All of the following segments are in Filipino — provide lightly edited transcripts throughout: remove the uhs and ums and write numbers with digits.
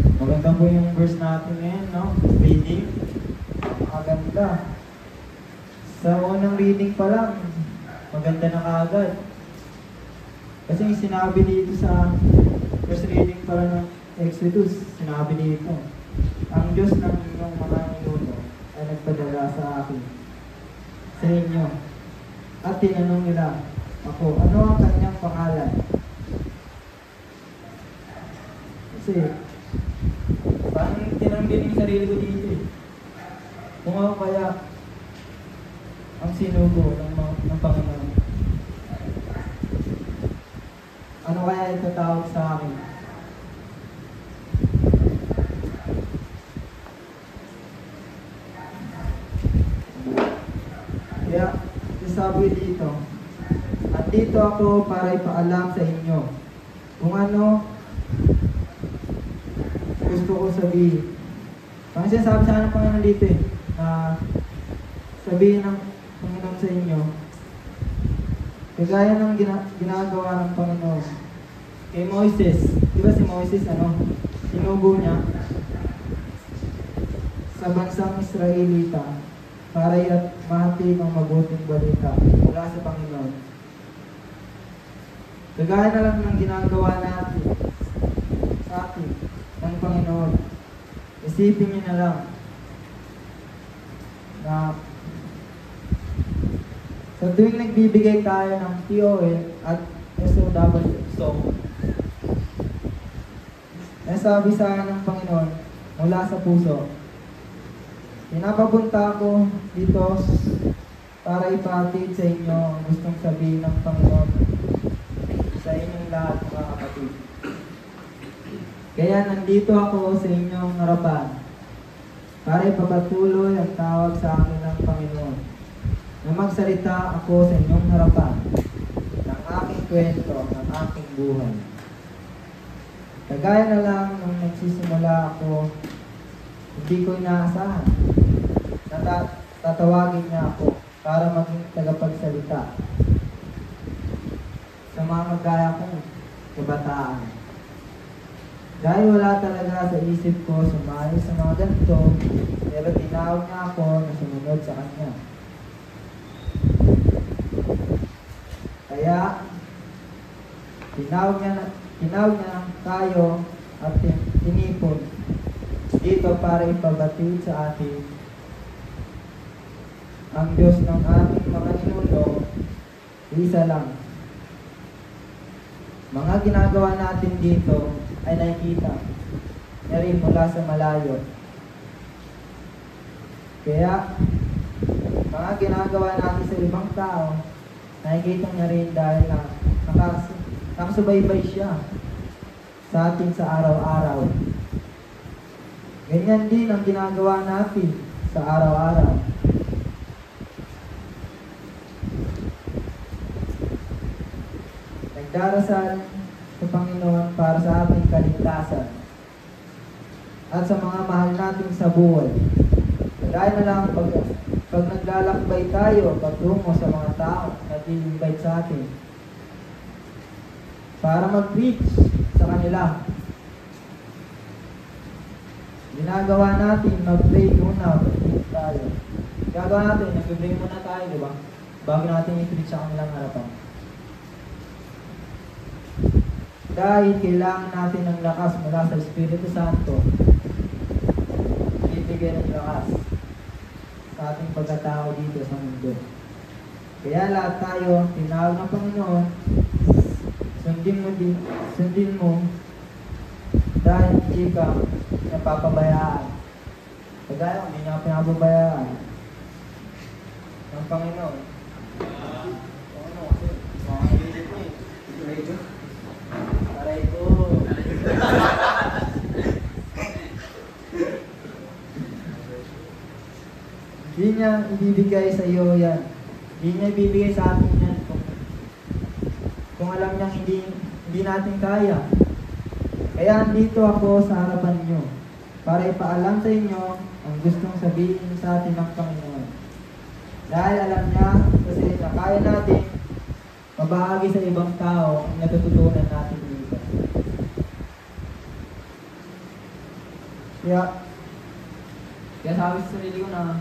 Maganda po yung verse natin ngayon, no? Reading. Maganda. Sa unang reading pa lang, maganda na kaagad. Kasi yung sinabi dito sa first reading pa lang ng Exodus, sinabi dito, ang Diyos ng inyong mga ninuno ay nagpadala sa akin, sa inyo. At tinanong nila ako, ano ang kanyang pangalan? Kasi, parang tinanong din yung sarili ko dito eh. Kung ako kaya ang sinugo ng Panginoon, ano kaya itatawag sa akin? Kaya, sabi dito, andito ako para ipaalam sa inyo kung ano gusto ko sabihin. Parang sinasabi sa akin ng Panginoon dito eh, na sabihin ng Panginoon sa inyo, kagaya ng ginagawa ng Panginoon kay Moises. Di ba si Moises, sinugo niya sa bansang Israelita para mahatid ang mabuting balita mula sa Panginoon. Kagaya na lang ng ginagawa natin sa atin ng Panginoon. Isipin niyo na lang na sa tuwing nagbibigay tayo ng TOL at SOW, nasabi sa akin ng Panginoon mula sa puso, pinapapunta ko dito para ipatid sa inyo ang gustong sabihin ng Panginoon sa inyong lahat, mga kapatid. Kaya nandito ako sa inyong harapan para ipapatuloy ang tawag sa akin ng Panginoon na magsalita ako sa inyong harapan ng aking kwento, ng aking buhay. Kagaya na lang nung nagsisimula ako, hindi ko inaasahan na tatawagin niya ako para maging tagapagsalita sa mga kagaya kong kabataan. Dahil wala talaga sa isip ko sumali sa mga ganito, pero tinawag niya ako na sumunod sa kanya. Kaya, tinawag niya tayo at tinipon dito para ipabatid sa atin ang Diyos ng ating mga ninuno, isa lang. Mga ginagawa natin dito ay nakikita niya rin mula sa malayo. Kaya, mga ginagawa natin sa ibang tao, nakikita niya rin dahil na nakasubaybay siya sa atin sa araw-araw. Ganyan din ang ginagawa natin sa araw-araw. Nagdarasal sa Panginoon para sa ating kaligtasan at sa mga mahal natin sa buhay. Dahil na lang pag naglalakbay tayo patungo sa mga tao na nag-invite sa atin para mag-preach sa kanila, ginagawa natin mag-pray muna tayo. Ginagawa natin, nag-pray muna tayo, di ba? Bago natin i-preach sa kanilang harapan. Dahil kailangan natin ng lakas mula sa Espiritu Santo, ibigay ng lakas sa ating pagkatao dito sa mundo. Kaya lahat tayo, tinawag ng Panginoon, sundin mo, dahil hindi ka napapabayaan. Kagaya, hindi nga pinapabayaan ng Panginoon. Aray ko. Hindi niya ibibigay sa iyo yan. Hindi niya ibibigay sa atin yan kung alam niya hindi natin kaya. Kaya andito ako sa harapan niyo para ipaalam sa inyo ang gustong sabihin sa atin ng Panginoon. Dahil alam niya kasi na kaya natin mabahagi sa ibang tao ang natututunan natin dito. Kaya, kaya sabi sa sarili ko na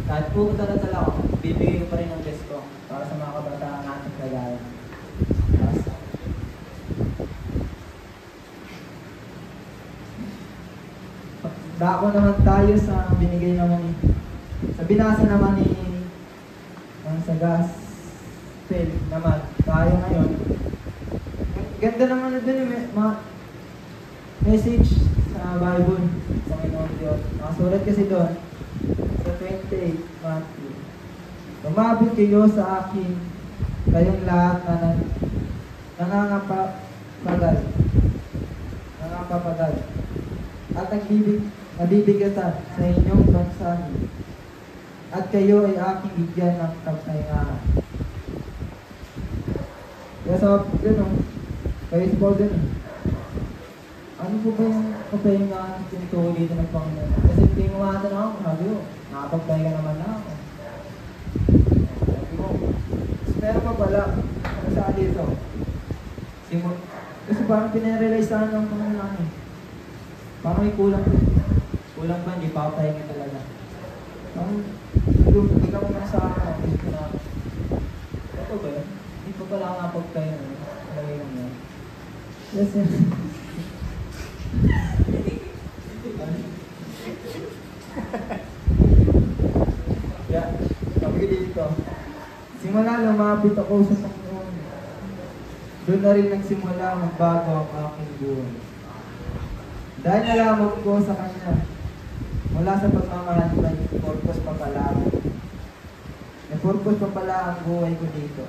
kahit pupunta na talaga ako, bibigay ko pa rin ang best ko para sa mga kabataan natin kagaya. Yes. Dako naman tayo sa binigay naman ni, sa binasa naman ni ang sagas Phil naman tayo ngayon. Ganda naman na dun yung message sa Bible, Panginoon Diyos. Nakasulat kasi doon sa 28 Matthew. Lumapit kayo sa akin, kayong lahat na nangangapapagal at nabibigatan sa inyong bansahin, at kayo ay aking bigyan ng kapahingahan. Kaya sa gano'n, kayo sa Paul din, ano po ba yung kapahingahan tinutukoy dito ng Panginoon? Kasi tingumatan ako, sabi ko, nakapagpahinga naman na ako. Sabi ko, pero pa pala, ano saan dito? Kasi parang pinarealize saan ng Panginoon eh. Parang may kulang pa. Kulang pa, hindi pa pahinga talaga. Parang, hindi ka mo sa akin, hindi ko na, ito ba yun? Hindi pa pala nakapagpahinga. Lagay lang yan. Yes, yes. Yeah, sabi ko dito. Simula lumapit ako sa Panginoon. Doon na rin nagsimula magbago ang aking buhay. Dahil nalaman ko sa Kanya, mula sa pagmamahal may purpose pa pala. May purpose pa pala ang buhay ko dito.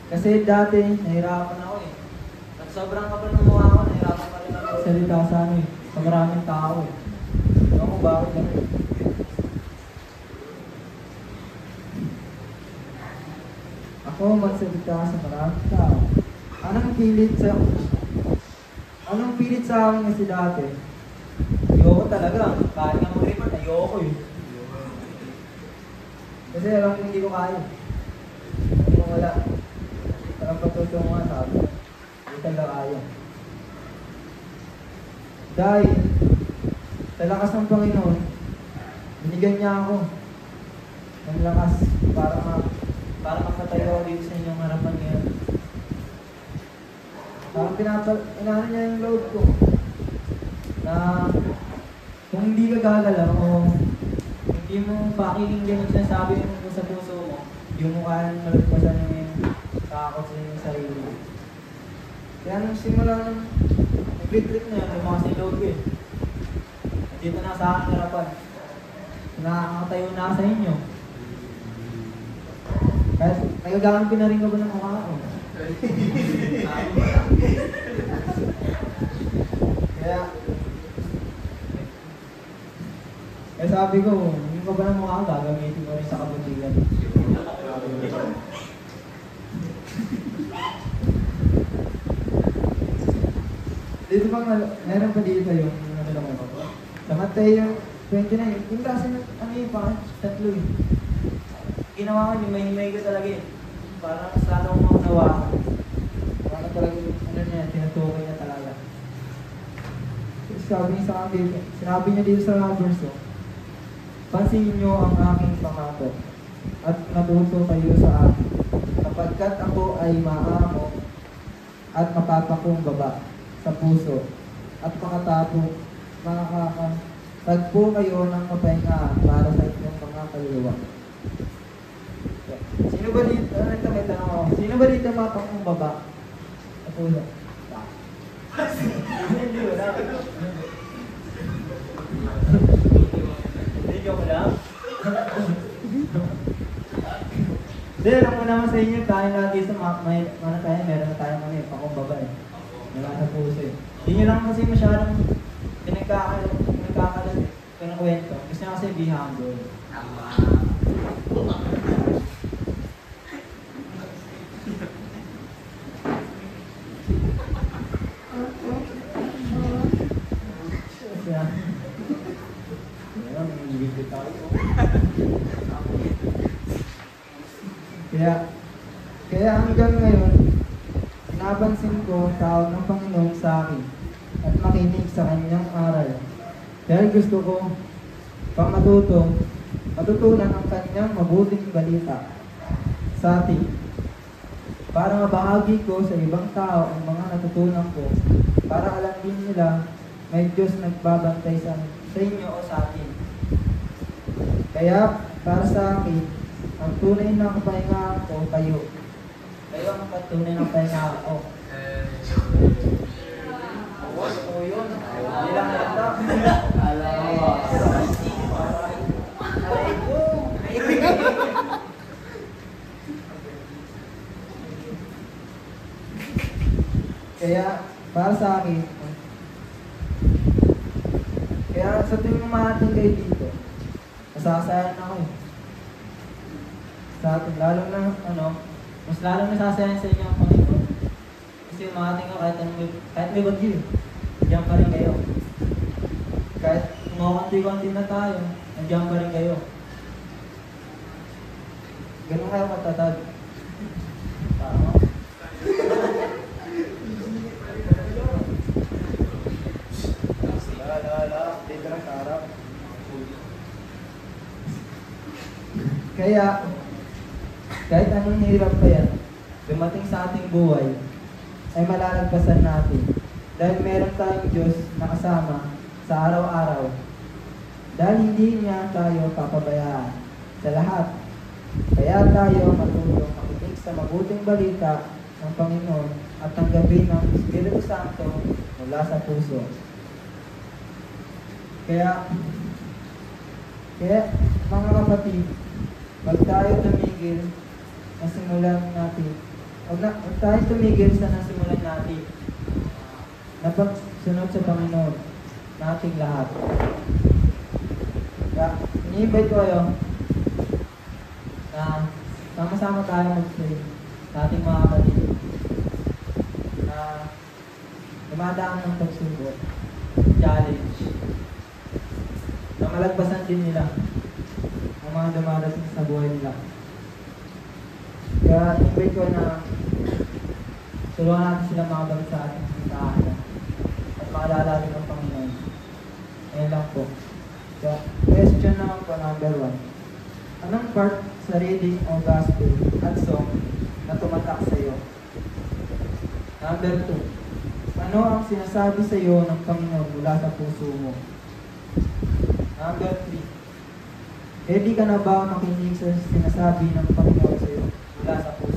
Kasi dati, nahirapan ako eh. Sobrang kapal ng mukha ko, nahirapan pa rin ako salita sa ano eh, sa maraming tao eh. Ewan ko bakit ganun. Ako magsalita sa maraming tao. Anong pilit sa akin kasi dati? Ayoko talaga. Kahit nga mag-report, ayoko eh. Kasi alam ko hindi ko kaya. Hindi ko wala. Parang pagtutong nga sabi. Hindi talaga kaya. Dahil sa lakas ng Panginoon, binigyan niya ako ng lakas para makatayo ako dito sa inyong harapan ngayon. Parang inaano niya yung load ko na kung hindi ka gagalaw o hindi mo pakikinggan yung sinasabi mo sa puso mo, hindi mo kaya malagpasan yung takot sa inyong sarili. Kaya nung simula ng nag-retreat na yun, yung mga sinload ko eh. Dito na sa aking harapan. Nakakatayo na sa inyo. Kahit nagagamit ko na rin ka ba ng mukha ko? Kaya sabi ko, hindi ko ba ng mukha ko, gagamitin ko rin sa kabutigan. Dito bang, meron pa dito yung ano lang ako. Sa Mateo 29, yung kasi ano yun pa, tatlo yun. Ginawa ko yung mahimay ko talaga eh. Parang mas lalo akong maunawa. Parang talaga ano niya, tinutukoy niya talaga. Sinabi niya dito sa verse, pansinin niyo ang aking pangako at matuto kayo sa akin, kapagkat ako ay maamo at mapapakumbaba sa puso at makakatagpo kayo ng kapahingahan para sa inyong mga kaluluwa. Sino ba dito, may tanong ako, sino ba dito mapakumbaba sa puso? Hindi wala. Hindi joke lang. Hindi, alam ko naman sa inyo, tayo lagi sa meron na tayo kami, pakumbaba eh. Wala sa puso eh. Hindi nyo lang kasi masyadong pinagkakalat ko ng kwento. Gusto nyo kasi be humble. Kaya hanggang ngayon, pinapansin ko ang tawag ng Panginoon sa akin at makinig sa kanyang aral Dahil gusto ko pang matutunan ang kanyang mabuting balita sa atin para mabahagi ko sa ibang tao ang mga natutunan ko para alam din nila may Diyos nagbabantay sa inyo o sa atin. Kaya para sa akin, ang tunay na kapahingahan ko kayo. Kayo ang tunay na kapahingahan ko. O yun, hindi lang nalata. Aray ko. Kaya, para sa akin, kaya sa tuwing umating kayo dito, nasasayan ako eh. Sa atin, lalong na, mas lalong nasasayan sa inyo ang Panginoon. Kasi umating ko kahit may bagyo eh. Nandiyan pa rin kayo. Kahit kumakunti-kunti na tayo, nandiyan pa rin kayo. Ganun kayo katatag. Tama. Kaya, kahit anong hirap pa yan, dumating sa ating buhay, ay malalagpasan natin. Dahil meron tayong Diyos na kasama sa araw-araw. Dahil hindi niya tayo papabayaan sa lahat. Kaya tayo matulong makinig sa mabuting balita ng Panginoon at tanggapin ng Espiritu Santo mula sa puso. Kaya mga kapatid, wag tayo tumigil na simulan natin. Wag tayo tumigil sa nasimulan natin. Napagsunod sa Panginoon nating lahat. Kaya, ini-invite ko kayo na sama-sama tayo mag-pray sa ating mga kapatid na dumadaan ng pagsubok, challenge, na malagpasan din nila ang mga dumarating sa buhay nila. Kaya invite ko na tulungan natin sila makabalik sa ating sintahan at maalala rin ng Panginoon. Ayan lang po. Kaya question naman po number 1. Anong part sa reading o gospel at song na tumatak sa iyo? Number 2. Ano ang sinasabi sa iyo ng Panginoon mula sa puso mo? Number 3. Ready ka na ba makinig sa sinasabi ng Panginoon sa iyo mula sa puso?